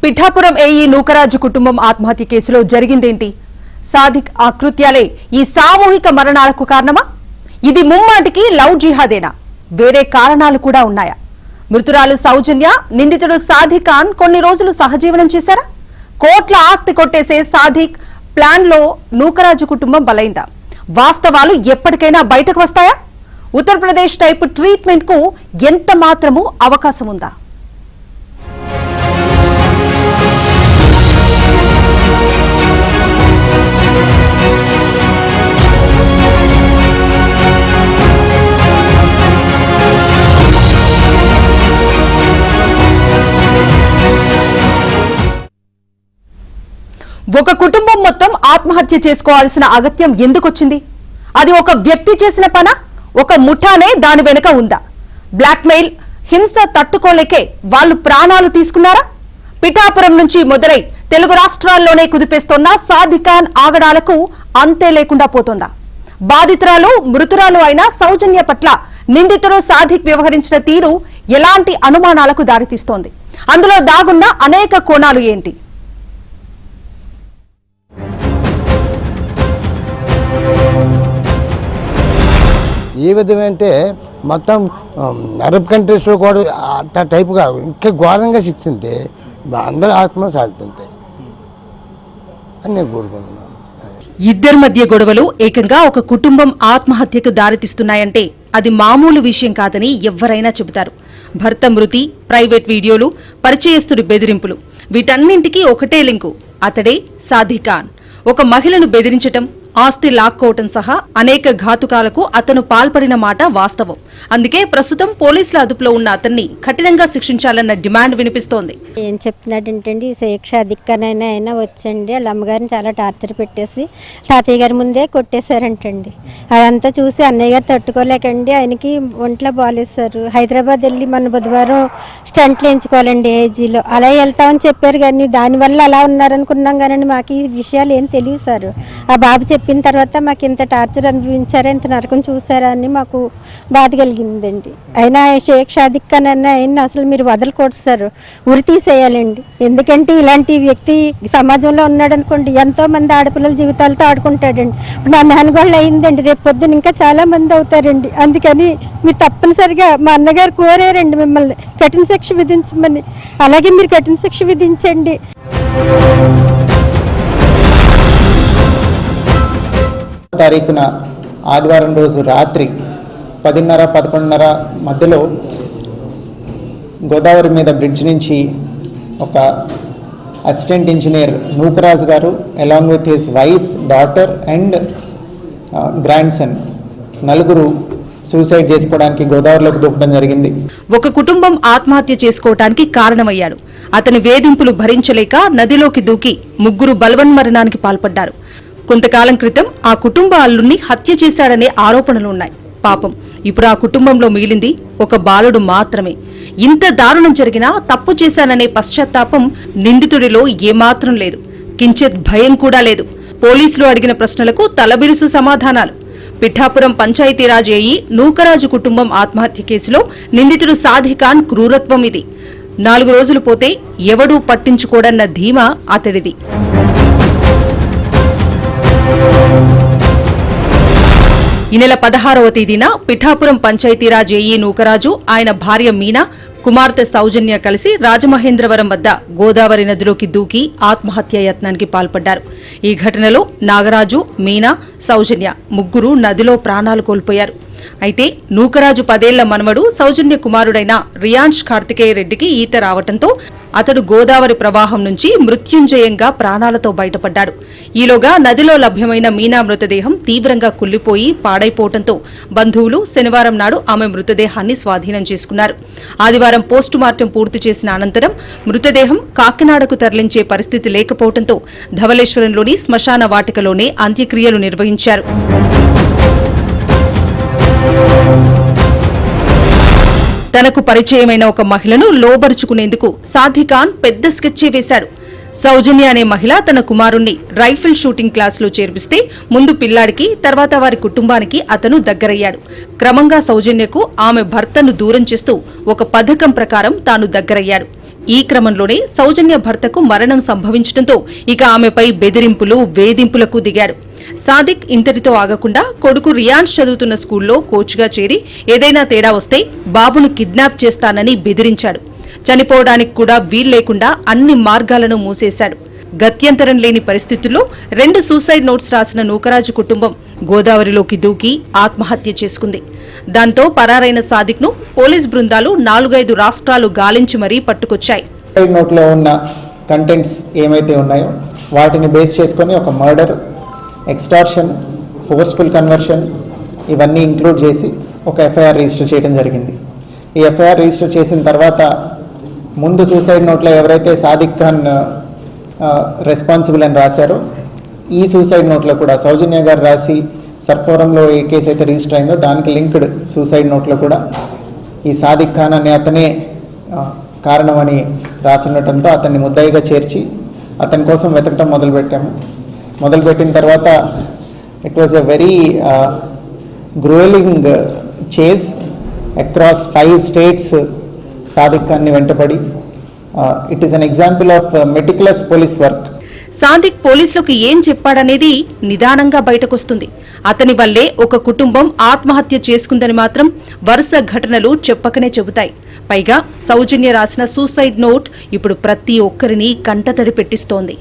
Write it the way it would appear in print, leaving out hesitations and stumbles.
Pithapuram AE Nookaraju కుటుంబం ఆత్మహత్య కేసులో జరిగిందేంటి? సాదిక్ ఆకృత్యాలే ఈ సామూహిక మరణాలకు కారణమా? ఇది ముమ్మాటికి లవ్ జిహాదేనా? వేరే కారణాలు కూడా ఉన్నాయా? మృతురాలు సౌజన్య, నిందితుడు సాదిక్ ఖాన్ కొన్ని రోజులు సహజీవనం చేశారా? కోట్ల ఆస్తి కొట్టేసే సాదిక్ ప్లాన్ లో నూకరాజు కుటుంబం బలైందా? వాస్తవాలు ఎప్పటికైనా బయటకు వస్తాయా? ఉత్తరప్రదేశ్ టైప్ ట్రీట్మెంట్ కు ఎంత మాత్రమూ అవకాశం ఉందా? ఒక కుటుంబం మొత్తం ఆత్మహత్య చేసుకోవాల్సిన అగత్యం ఎందుకొచ్చింది? అది ఒక వ్యక్తి చేసిన పనా? ఒక ముఠానే దాని వెనుక ఉందా? బ్లాక్మెయిల్, హింస తట్టుకోలేకే వాళ్ళు ప్రాణాలు తీసుకున్నారా? పిఠాపురం నుంచి మొదలై తెలుగు రాష్ట్రాల్లోనే కుదిపేస్తోన్న సాదిక్ ఖాన్ ఆగడాలకు అంతే లేకుండా పోతోందా? బాధితురాలు, మృతురాలు అయిన సౌజన్య పట్ల నిందితుడు సాదిక్ వ్యవహరించిన తీరు ఎలాంటి అనుమానాలకు దారితీస్తోంది? అందులో దాగున్న అనేక కోణాలు ఏంటి? ఏ విధమంటే మొత్తం అరబ్ కంట్రీస్లో కూడా అంత టైపుగా ఇంకా ఘోరంగా శిక్షింటే అందరూ ఆత్మ సాధించాయి అని నేను కోరుకుంటున్నాను. ఇద్దరి మధ్య గొడవలు ఏకంగా ఒక కుటుంబం ఆత్మహత్యకు దారితీస్తున్నాయంటే అది మామూలు విషయం కాదని ఎవ్వరైనా చెబుతారు. భర్త మృతి, ప్రైవేట్ వీడియోలు, పరిచయస్తుడి బెదిరింపులు, వీటన్నింటికీ ఒకటే లింకు. అతడే సాదిక్ ఖాన్. ఒక మహిళను బెదిరించటం, ఆస్తి లాక్కోవటం సహా అనేక ఘాతుకాలకు అతను పాల్పడిన మాట వాస్తవం. అందుకే ప్రస్తుతం పోలీసుల అదుపులో ఉన్న అతన్ని కఠినంగా శిక్షించాలన్న డిమాండ్ వినిపిస్తోంది. ఏం చెప్తున్నాడంటండి, సాదిక్ ఖాన్ అయినా వచ్చండి వాళ్ళ అమ్మగారిని చాలా టార్చర్ పెట్టేసి తాతయ్య గారి ముందే కొట్టేశారంటండి. అదంతా చూసి అన్నయ్య గారు తట్టుకోలేకండి ఆయనకి ఒంట్లో బాగాలేశారు. హైదరాబాద్ వెళ్ళి మన బుధవారం స్టంట్లు వేయించుకోవాలండి ఏజీలో. అలా వెళ్తామని చెప్పారు కానీ దానివల్ల అలా ఉన్నారనుకున్నాం కానీ మాకు ఈ విషయాలు ఏం తెలియదు సార్. ఆ బాబు చెప్పిన తర్వాత మాకు ఇంత టార్చర్ అనుభవించారా, ఇంత నరకం చూసారా అని మాకు బాధ కలిగిందండి. అయినా సాదిక్ ఖాన్ అయినా అసలు మీరు వదలకూడదు సార్, ఉరి తీసేయాలండి. ఎందుకంటే ఇలాంటి వ్యక్తి సమాజంలో ఉన్నాడు అనుకోండి, ఎంతో మంది ఆడపిల్లల జీవితాలతో ఆడుకుంటాడండి. ఇప్పుడు నా నాన్నగోళ్ళు అయిందండి, రేపు పొద్దున ఇంకా చాలా మంది అవుతారండి. అందుకని మీరు తప్పనిసరిగా మా అన్నగారు కోరారండి మిమ్మల్ని కఠిన శిక్ష విధించమని. అలాగే మీరు కఠిన శిక్ష విధించండి. తారీఖున ఆదివారం రోజు రాత్రి 10:30-11:30 మధ్యలో గోదావరి మీద బ్రిడ్జ్ నుంచి ఒక అసిస్టెంట్ ఇంజనీర్ నూకరాజు గారు along with his wife, daughter and grand son నలుగురు సూసైడ్ చేసుకోవడానికి గోదావరిలోకి దూకడం జరిగింది. ఒక కుటుంబం ఆత్మహత్య చేసుకోవటానికి కారణమయ్యాడు. అతని వేధింపులు భరించలేక నదిలోకి దూకి ముగ్గురు బలవన్మరణానికి పాల్పడ్డారు. కొంతకాలం క్రితం ఆ కుటుంబ అల్లుణ్ణి హత్య చేశాడనే ఆరోపణలున్నాయి. పాపం ఇప్పుడు ఆ కుటుంబంలో మిగిలింది ఒక బాలుడు మాత్రమే. ఇంత దారుణం జరిగినా తప్పు చేశాననే పశ్చాత్తాపం నిందితుడిలో ఏమాత్రం లేదు. కించెత్ భయం కూడా లేదు. పోలీసులు అడిగిన ప్రశ్నలకు తలబిరుసు సమాధానాలు. పిఠాపురం పంచాయతీరాజ్ ఏఈ నూకరాజు కుటుంబం ఆత్మహత్య కేసులో నిందితుడు సాదిక్ ఖాన్ క్రూరత్వం ఇది. 4 రోజులు పోతే ఎవడూ పట్టించుకోడన్న ధీమా అతడిది. ఈ నెల 16వ తేదీన పిఠాపురం పంచాయతీరాజ్ ఏఈ నూకరాజు, ఆయన భార్య మీనా, కుమార్తె సౌజన్య కలిసి రాజమహేంద్రవరం వద్ద గోదావరి నదిలోకి దూకి ఆత్మహత్యా యత్నానికి పాల్పడ్డారు. ఈ ఘటనలో నాగరాజు, మీనా, సౌజన్య ముగ్గురు నదిలో ప్రాణాలు కోల్పోయారు. అయితే నూకరాజు 10 ఏళ్ల మనవడు సౌజన్య కుమారుడైన రియాన్ష్ కార్తికేయ రెడ్డికి ఈత రావటంతో అతడు గోదావరి ప్రవాహం నుంచి మృత్యుంజయంగా ప్రాణాలతో బయటపడ్డాడు. ఈలోగా నదిలో లభ్యమైన మీనా మృతదేహం తీవ్రంగా కుళ్లిపోయి పాడైపోవడంతో బంధువులు శనివారం నాడు ఆమె మృతదేహాన్ని స్వాధీనం చేసుకున్నారు. ఆదివారం పోస్టుమార్టం పూర్తి చేసిన అనంతరం మృతదేహం కాకినాడకు తరలించే పరిస్థితి లేకపోవడంతో ధవళేశ్వరంలోని శ్మశాన వాటికలోనే అంత్యక్రియలు నిర్వహించారు. తనకు పరిచయమైన ఒక మహిళను లోబరుచుకునేందుకు సాదిక్ ఖాన్ పెద్ద స్కెచ్చే వేశాడు. సౌజన్య అనే మహిళ తన కుమారుణ్ణి రైఫిల్ షూటింగ్ క్లాసులో చేర్పిస్తే ముందు పిల్లాడికి, తర్వాత వారి కుటుంబానికి అతను దగ్గరయ్యాడు. క్రమంగా సౌజన్యకు ఆమె భర్తను దూరం చేస్తూ ఒక పథకం ప్రకారం తాను దగ్గరయ్యాడు. ఈ క్రమంలోనే సౌజన్య భర్తకు మరణం సంభవించడంతో ఇక ఆమెపై బెదిరింపులు వేధింపులకు దిగాడు. సాదిక్ ఇంతటితో ఆగకుండా కొడుకు రియాన్స్ చదువుతున్న స్కూల్లో కోచ్గా చేరి ఏదైనా తేడా వస్తే బాబును కిడ్నాప్ చేస్తానని బెదిరించాడు. చనిపోవడానికి కూడా వీల్లేకుండా అన్ని మార్గాలను మూసేశాడు. గత్యంతరం లేని పరిస్థితుల్లో 2 సూసైడ్ నోట్స్ రాసిన నూకరాజు కుటుంబం గోదావరిలోకి దూకి ఆత్మహత్య చేసుకుంది. దాంతో పరారైన సాదిక్ ను పోలీస్ బృందాలు 4-5 రాష్ట్రాలు గాలించి మరీ పట్టుకొచ్చాయి. సూసైడ్ నోట్లో ఉన్న కంటెంట్స్ ఏమైతే ఉన్నాయో వాటిని బేస్ చేసుకొని ఒక మర్డర్, ఎక్స్టార్షన్, ఫోర్స్ఫుల్ కన్వర్షన్ ఇవన్నీ ఇంక్లూడ్ చేసి ఒక ఎఫ్ఐఆర్ రిజిస్టర్ చేయడం జరిగింది. ఈ ఎఫ్ఐఆర్ రిజిస్టర్ చేసిన తర్వాత ముందు సూసైడ్ నోట్లో ఎవరైతే సాదిక్ ఖాన్ రెస్పాన్సిబుల్ అని రాశారో ఈ సూసైడ్ నోట్లో కూడా సౌజన్య గారు రాసి సర్పవరంలో ఏ కేసు అయితే రిజిస్టర్ అయిందో దానికి లింక్డ్ సూసైడ్ నోట్లో కూడా ఈ సాదిక్ ఖాన్ అనే అతనే కారణమని రాసుండటంతో అతన్ని ముద్దాయిగా చేర్చి అతని కోసం వెతకటం మొదలుపెట్టిన తర్వాత it was a very growling chase across 5 states. Sadiq ఖాన్ని వెంటపడి it is an example of meticulous police work. Sadiq పోలీసులకు ఏం చెప్పాడనేది నిదానంగా బయటకొస్తుంది. అతని వల్లే ఒక కుటుంబం ఆత్మహత్య చేసుకుందని మాత్రం వరుస ఘటనలు చెప్పకనే చెబుతాయి. పైగా సౌజన్య రాసిన సూసైడ్ నోట్ ఇప్పుడు ప్రతి ఒక్కరిని కంటతడి పెట్టిస్తోంది.